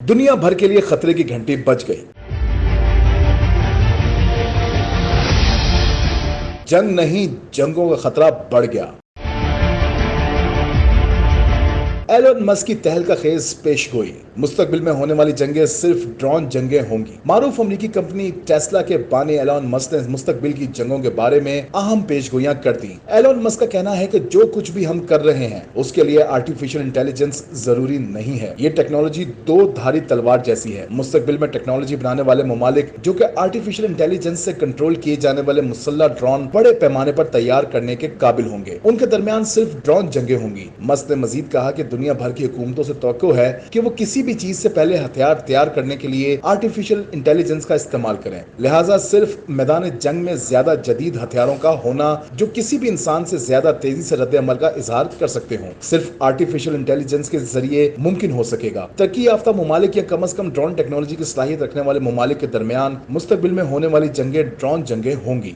दुनिया भर के लिए खतरे की घंटी बज गई। जंग नहीं, जंगों का खतरा बढ़ गया। एलन मस्क की तहलका खेज पेशगोई, मुस्तकबिल में होने वाली जंगें सिर्फ ड्रोन जंगें होंगी। मारूफ अमरीकी कंपनी टेस्ला के बानी एलन मस्क ने मुस्तकबिल की जंगों के बारे में अहम पेशगोइयां कर दी। एलन मस्क का कहना है कि जो कुछ भी हम कर रहे हैं उसके लिए आर्टिफिशियल इंटेलिजेंस जरूरी नहीं है। ये टेक्नोलॉजी दो धारी तलवार जैसी है। मुस्तकबिल में टेक्नोलॉजी बनाने वाले ममालिक जो कि आर्टिफिशियल इंटेलिजेंस से कंट्रोल किए जाने वाले मुसल्लह ड्रोन बड़े पैमाने पर तैयार करने के काबिल होंगे। उनके दरमियान सिर्फ ड्रोन जंगें होंगी। मस्क ने मजीद कहा कि दुनिया भर की हुकूमतों से तवक्को है कि वो किसी भी चीज से पहले हथियार तैयार करने के लिए आर्टिफिशियल इंटेलिजेंस का इस्तेमाल करें। लिहाजा सिर्फ मैदान जंग में ज्यादा जदीद हथियारों का होना जो किसी भी इंसान से ज्यादा तेजी से रद्द अमल का इजहार कर सकते हो, सिर्फ आर्टिफिशियल इंटेलिजेंस के जरिए मुमकिन हो सकेगा। तरक्की याफ्ता ममालिक या कम अज कम ड्रोन टेक्नोलॉजी की सलाहियत रखने वाले ममालिक के दरमियान मुस्तकबिल में होने वाली जंगें ड्रोन जंगें होंगी।